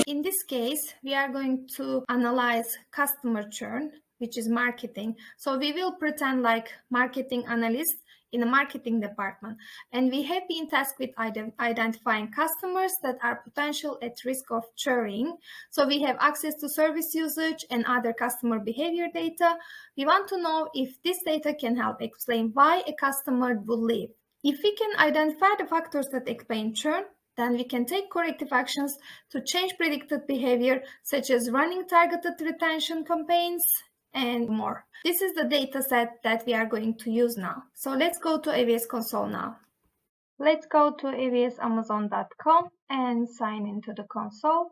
In this case, we are going to analyze customer churn, which is marketing. So we will pretend like marketing analysts in the marketing department. And we have been tasked with identifying customers that are potential at risk of churning. So we have access to service usage and other customer behavior data. We want to know if this data can help explain why a customer would leave. If we can identify the factors that explain churn, then we can take corrective actions to change predicted behavior, such as running targeted retention campaigns and more. This is the data set that we are going to use now. So let's go to AWS console now. Let's go to awsamazon.com and sign into the console.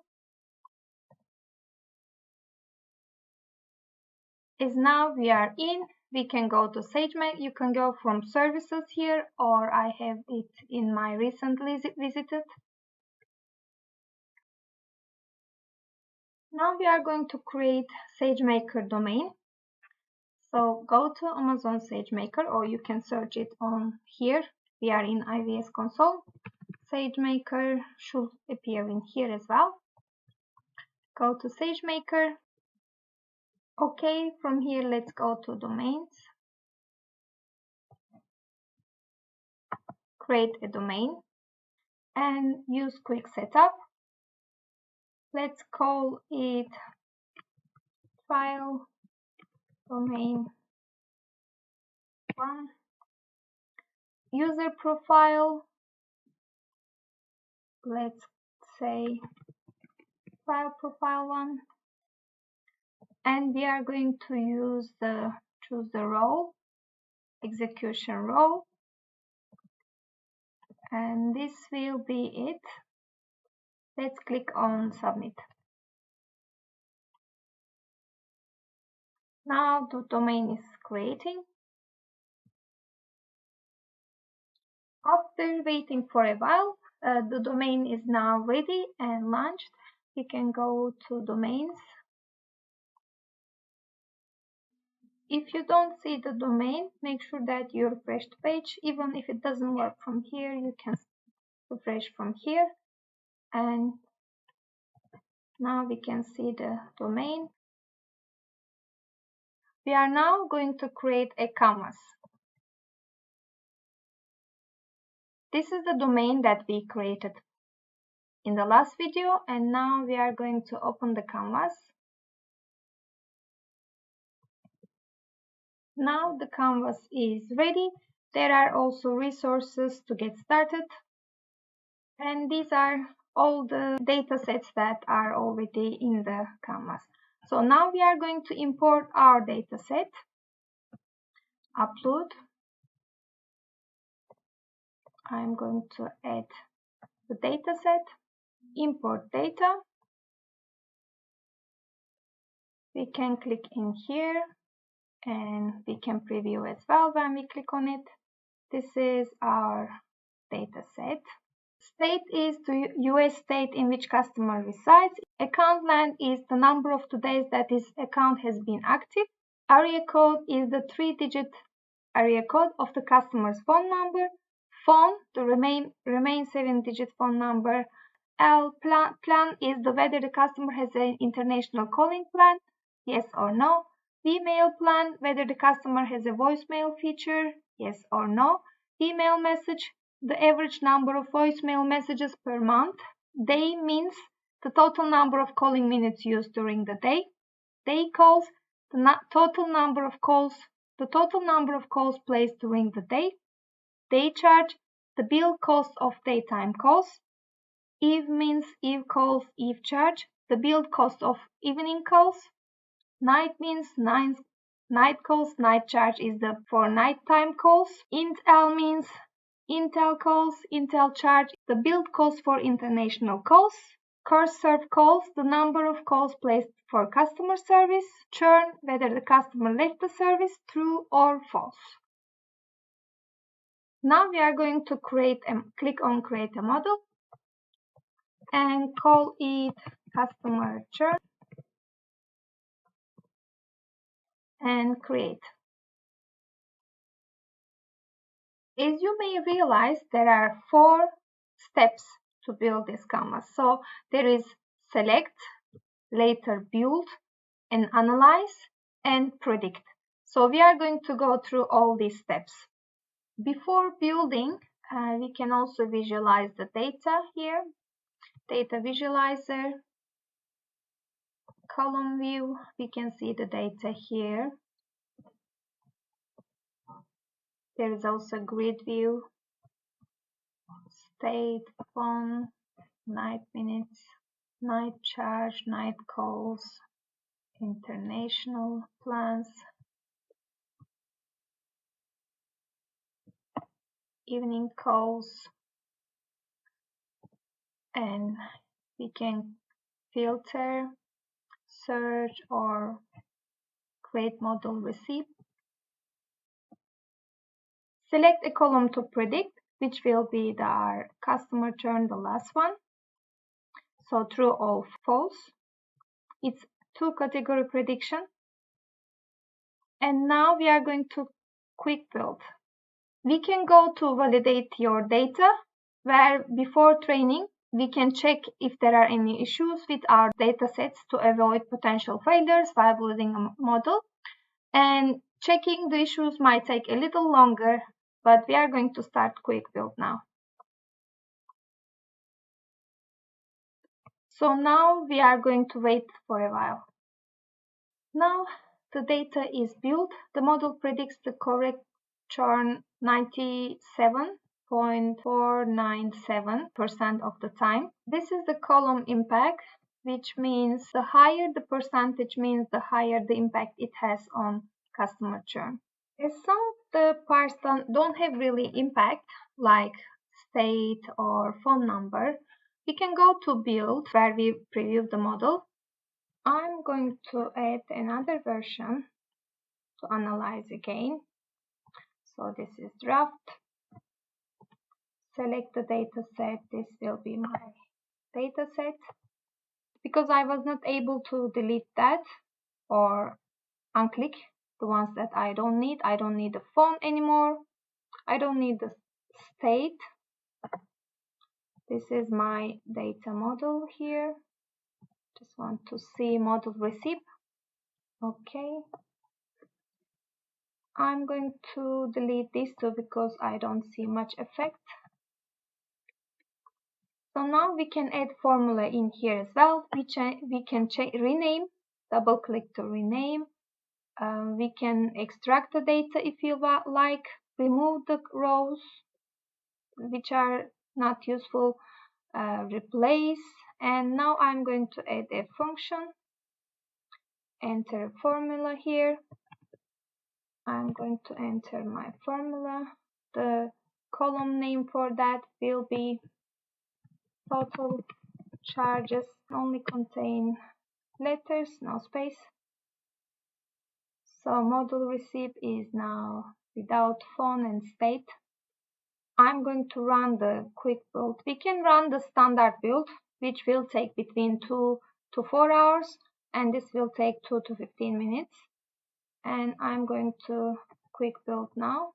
As now we are in, we can go to SageMaker. You can go from services here, or I have it in my recently visited. Now we are going to create SageMaker domain. So go to Amazon SageMaker, or you can search it on here. We are in AWS console. SageMaker should appear in here as well. Go to SageMaker. Okay, from here let's go to domains. Create a domain and use quick setup. Let's call it file domain 1. User profile, let's say file profile 1. And we are going to choose the role, execution role. And this will be it. Let's click on submit. Now the domain is creating. After waiting for a while, the domain is now ready and launched. We can go to domains. If you don't see the domain, make sure that you refresh the page. Even if it doesn't work from here, you can refresh from here. And now we can see the domain. We are now going to create a canvas. This is the domain that we created in the last video, and now we are going to open the canvas. Now the canvas is ready. There are also resources to get started, and these are all the data sets that are already in the canvas. So now we are going to import our data set. Upload. I'm going to add the data set. Import data. We can click in here and we can preview as well when we click on it. This is our data set. State is the US state in which customer resides. Account length is the number of the days that this account has been active. Area code is the 3-digit area code of the customer's phone number. Phone, the remain 7-digit phone number. Plan is whether the customer has an international calling plan, yes or no. Email plan, whether the customer has a voicemail feature, yes or no. Email message, the average number of voicemail messages per month. Day means the total number of calling minutes used during the day. Day calls, the total number of calls placed during the day. Day charge, the bill cost of daytime calls. Eve means eve calls, eve charge, the bill cost of evening calls. Night means night calls, night charge is for nighttime calls. Intel means Intel calls, Intel charge, the billed cost for international calls. Course served calls, the number of calls placed for customer service. Churn, whether the customer left the service, true or false. Now we are going to click on create a model and call it customer churn and create. As you may realize, there are 4 steps to build this canvas. So there is select, later build and analyze and predict. So we are going to go through all these steps. Before building, we can also visualize the data here. Data visualizer, column view, we can see the data here. There is also grid view, state, phone, night minutes, night charge, night calls, international plans, evening calls, and we can filter, search, or create model receipt. Select a column to predict, which will be our customer churn, the last one. So true or false. It's two category prediction. And now we are going to quick build. We can go to validate your data, where before training, we can check if there are any issues with our data sets to avoid potential failures while building a model. And checking the issues might take a little longer, but we are going to start quick build now. So now we are going to wait for a while. Now the data is built. The model predicts the correct churn 97.497% of the time. This is the column impact, which means the higher the percentage means the higher the impact it has on customer churn. As some of the parts don't have really impact, like state or phone number, we can go to build, where we preview the model. I'm going to add another version to analyze again. So this is draft. Select the data set. This will be my data set. Because I was not able to delete that or unclick the ones that I don't need. I don't need the phone anymore. I don't need the state. This is my data model here. Just want to see model receipt. Okay. I'm going to delete these two because I don't see much effect. So now we can add formula in here as well. We can rename, double click to rename. We can extract the data if you like, remove the rows which are not useful, replace. And now I'm going to add a function, enter formula here. I'm going to enter my formula. The column name for that will be total charges, only contain letters, no space. So model receipt is now without phone and state. I'm going to run the quick build. We can run the standard build, which will take between 2 to 4 hours, and this will take 2 to 15 minutes. And I'm going to quick build now.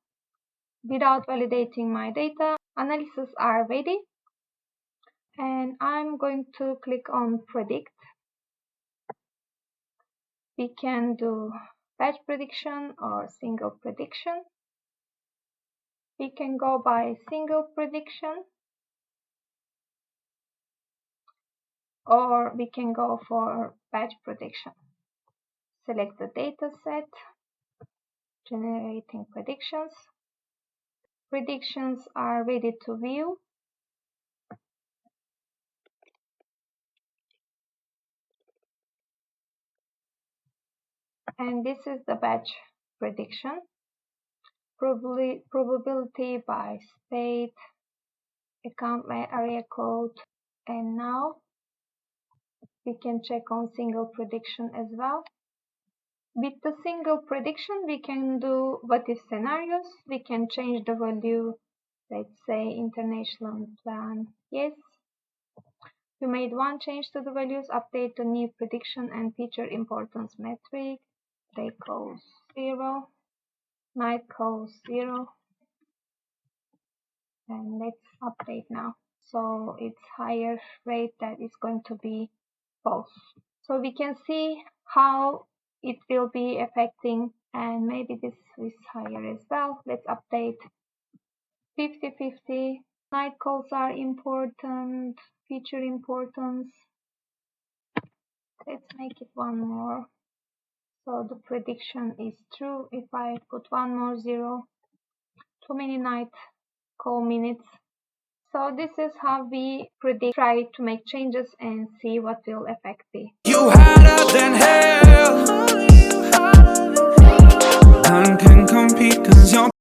Without validating my data, analyses are ready. And I'm going to click on predict. We can do batch prediction or single prediction. We can go by single prediction, or we can go for batch prediction. Select the data set, generating predictions. Predictions are ready to view. And this is the batch prediction. Probability by state, account area code, and now we can check on single prediction as well. With the single prediction, we can do what if scenarios. We can change the value, let's say international plan, yes. You made one change to the values, update the new prediction and feature importance metric. Day calls 0, night calls 0. And let's update now. So it's higher rate that is going to be false. So we can see how it will be affecting, and maybe this is higher as well. Let's update 50-50. Night calls are important, feature importance. Let's make it one more. So the prediction is true. If I put one more zero, too many night call minutes. So this is how we predict, try to make changes and see what will affect the. You harder than hell. None can compete 'cause you're